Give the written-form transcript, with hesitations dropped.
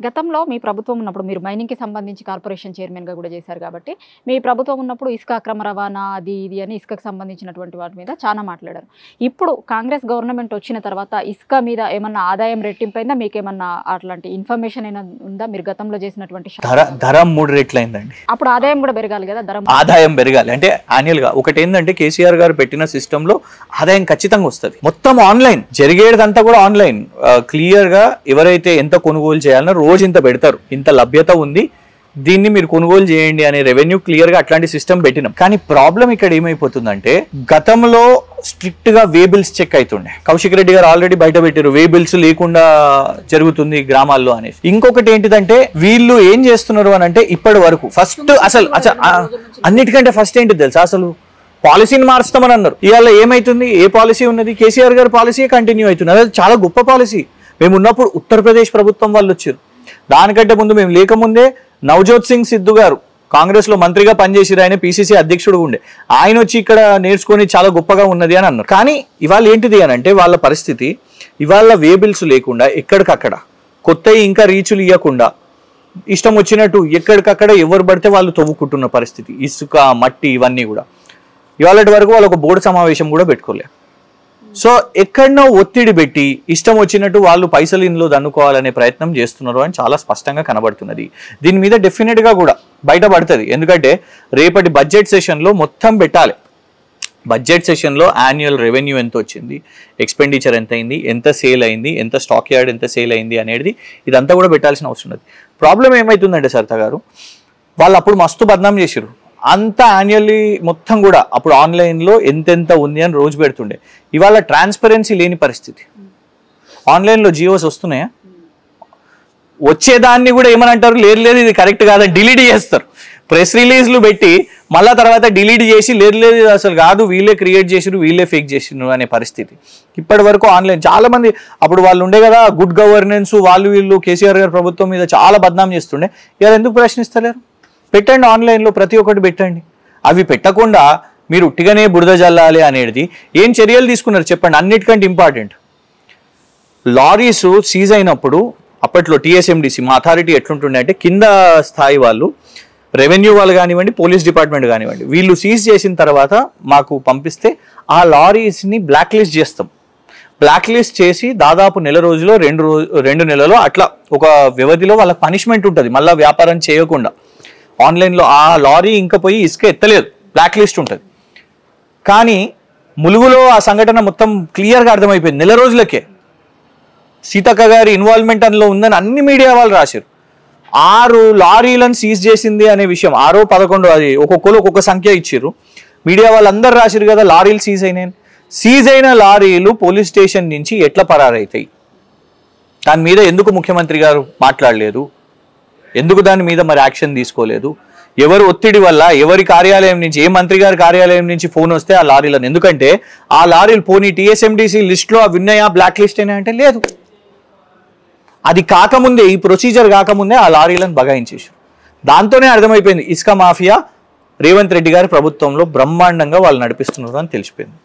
గతంలో మీ ప్రభుత్వం ఉన్నప్పుడు మీరు మైనింగ్కి సంబంధించి కార్పొరేషన్ చైర్మన్గా కూడా చేశారు కాబట్టి మీ ప్రభుత్వం ఉన్నప్పుడు ఇసుక అక్రమ రవాణా అది ఇది అని ఇసుకకు సంబంధించినటువంటి వాటి మీద చాలా మాట్లాడారు. ఇప్పుడు కాంగ్రెస్ గవర్నమెంట్ వచ్చిన తర్వాత ఇసుక మీద ఏమన్నా ఆదాయం రెట్టింపైందా? మీకేమన్నా అట్లాంటి ఇన్ఫర్మేషన్ అయినా ఉందా? మీరు గతంలో చేసినటువంటి ధర 3 రెట్లు అయిందండి. అప్పుడు ఆదాయం కూడా పెరగాలి కదా, ఆదాయం పెరగాలి అంటే యాన్యువల్ గా. ఒకటి ఏంటంటే కేసీఆర్ గారు పెట్టిన సిస్టమ్ లో ఆదాయం ఖచ్చితంగా వస్తుంది. మొత్తం ఆన్లైన్ జరిగేదంతా కూడా ఆన్లైన్. క్లియర్ గా ఎవరైతే ఎంత కొనుగోలు చేయాలన్నా రోజు ఇంత పెడతారు, ఇంత లభ్యత ఉంది, దీన్ని మీరు కొనుగోలు చేయండి అనే రెవెన్యూ క్లియర్ గా అట్లాంటి సిస్టమ్ పెట్టినాం. కానీ ప్రాబ్లం ఇక్కడ ఏమైపోతుందంటే గతంలో స్ట్రిక్ట్ గా వే బిల్స్ చెక్ అవుతుండే. కౌశిక్ రెడ్డి గారు ఆల్రెడీ బయట పెట్టారు వే బిల్స్ లేకుండా జరుగుతుంది గ్రామాల్లో అనేసి. ఇంకొకటి ఏంటిదంటే వీళ్ళు ఏం చేస్తున్నారు అని అంటే ఇప్పటి వరకు ఫస్ట్ అసలు అన్నిటికంటే ఫస్ట్ ఏంటి తెలుసా, అసలు పాలసీని మార్చుతామని అన్నారు. ఇవాళ ఏమైతుంది, ఏ పాలసీ ఉన్నది? కేసీఆర్ గారి పాలసీ కంటిన్యూ అవుతుంది. అదే చాలా గొప్ప పాలసీ. మేము ఉన్నప్పుడు ఉత్తరప్రదేశ్ ప్రభుత్వం వాళ్ళు వచ్చారు, దానికంటే ముందు మేము లేకముందే నవజోత్ సింగ్ సిద్ధు గారు కాంగ్రెస్ లో మంత్రిగా పనిచేసారు, ఆయన పిసిసి అధ్యక్షుడు ఉండే, ఆయన వచ్చి ఇక్కడ నేర్చుకొని చాలా గొప్పగా ఉన్నది అని అన్నారు. కానీ ఇవాళ ఏంటిది అని అంటే వాళ్ళ పరిస్థితి ఇవాళ వే బిల్స్ లేకుండా ఎక్కడికక్కడ కొత్తవి ఇంకా రీచులు ఇవ్వకుండా ఇష్టం వచ్చినట్టు ఎక్కడికక్కడ ఎవరు పడితే వాళ్ళు తవ్వుకుంటున్న పరిస్థితి. ఇసుక మట్టి ఇవన్నీ కూడా ఇవాళ వరకు వాళ్ళు ఒక బోర్డు సమావేశం కూడా పెట్టుకోలే. సో ఎక్కడనో ఒత్తిడి పెట్టి ఇష్టం వచ్చినట్టు వాళ్ళు పైసలు ఇందులో దన్నుకోవాలనే ప్రయత్నం చేస్తున్నారు అని చాలా స్పష్టంగా కనబడుతున్నది. దీని మీద డెఫినెట్గా కూడా బయటపడుతుంది. ఎందుకంటే రేపటి బడ్జెట్ సెషన్లో మొత్తం పెట్టాలి. బడ్జెట్ సెషన్లో యాన్యువల్ రెవెన్యూ ఎంత వచ్చింది, ఎక్స్పెండిచర్ ఎంత అయింది, ఎంత సేల్ అయింది, ఎంత స్టాక్ యార్డ్ ఎంత సేల్ అయింది అనేది ఇదంతా కూడా పెట్టాల్సిన అవసరం ఉంది. ప్రాబ్లం ఏమవుతుందంటే సరితా గారు, వాళ్ళు అప్పుడు మస్తు బద్నాం చేశారు. అంతా యాన్యువల్లీ మొత్తం కూడా అప్పుడు ఆన్లైన్లో ఎంతెంత ఉంది అని రోజు పెడుతుండే. ఇవాళ ట్రాన్స్పరెన్సీ లేని పరిస్థితి. ఆన్లైన్లో జియోస్ వస్తున్నాయా? వచ్చేదాన్ని కూడా ఏమని అంటారు, లేదు లేదు ఇది కరెక్ట్ కాదని డిలీట్ చేస్తారు. ప్రెస్ రిలీజ్లు పెట్టి మళ్ళా తర్వాత డిలీట్ చేసి లేదు లేదు ఇది అసలు కాదు, వీళ్ళే క్రియేట్ చేసిరు, వీళ్ళే ఫేక్ చేసిరు అనే పరిస్థితి. ఇప్పటి వరకు ఆన్లైన్ చాలా మంది అప్పుడు వాళ్ళు ఉండే కదా గుడ్ గవర్నెన్స్, వాళ్ళు వీళ్ళు కేసీఆర్ గారి ప్రభుత్వం మీద చాలా బద్నాం చేస్తుండే. ఇవాళ ఎందుకు ప్రశ్నిస్తలేరు? పెట్టండి, ఆన్లైన్లో ప్రతి ఒక్కటి పెట్టండి. అవి పెట్టకుండా మీరు ఉట్టిగానే బురద జల్లాలి అనేది ఏం చర్యలు తీసుకున్నారు చెప్పండి. అన్నిటికంటే ఇంపార్టెంట్, లారీస్ సీజ్ అయినప్పుడు అప్పట్లో టీఎస్ఎండిసి మా అథారిటీ ఎట్లుంటుండే అంటే కింద స్థాయి వాళ్ళు, రెవెన్యూ వాళ్ళు కానివ్వండి, పోలీస్ డిపార్ట్మెంట్ కానివ్వండి, వీళ్ళు సీజ్ చేసిన తర్వాత మాకు పంపిస్తే ఆ లారీస్ని బ్లాక్ లిస్ట్ చేస్తాం. బ్లాక్ లిస్ట్ చేసి దాదాపు నెల రోజులో 2 నెలలో అట్లా ఒక వ్యవధిలో వాళ్ళకి పనిష్మెంట్ ఉంటుంది మళ్ళీ వ్యాపారం చేయకుండా. ఆన్లైన్లో ఆ లారీ ఇంకా పోయి ఇసుక ఎత్తలేదు, బ్లాక్ లిస్ట్ ఉంటుంది. కానీ ములుగులో ఆ సంఘటన మొత్తం క్లియర్గా అర్థమైపోయింది. నెల రోజులకే సీతక్క గారి ఇన్వాల్వ్మెంట్ అందులో ఉందని అన్ని మీడియా వాళ్ళు రాశారు. 6 లారీలను సీజ్ చేసింది అనే విషయం, 6, 11 అది ఒక్కొక్కరు ఒక్కొక్క సంఖ్య ఇచ్చారు. మీడియా వాళ్ళందరూ రాశారు కదా లారీలు సీజ్ అయినాయి. సీజ్ అయిన లారీలు పోలీస్ స్టేషన్ నుంచి ఎట్లా పరారైతాయి? దాని మీద ఎందుకు ముఖ్యమంత్రి గారు మాట్లాడలేదు? ఎందుకు దాని మీద మరి యాక్షన్ తీసుకోలేదు? ఎవరు ఒత్తిడి వల్ల, ఎవరి కార్యాలయం నుంచి, ఏ మంత్రి గారి కార్యాలయం నుంచి ఫోన్ వస్తే ఆ లారీలను, ఎందుకంటే ఆ లారీలు పోనీ టీఎస్ఎండిసి లిస్ట్లో అవి ఉన్నాయా, బ్లాక్ లిస్ట్ అయినా అంటే లేదు. అది కాకముందే, ఈ ప్రొసీజర్ కాకముందే ఆ లారీలను బగాయించేసారు. దాంతోనే అర్థమైపోయింది ఇసుక మాఫియా రేవంత్ రెడ్డి గారి ప్రభుత్వంలో బ్రహ్మాండంగా వాళ్ళు నడిపిస్తున్నారు అని తెలిసిపోయింది.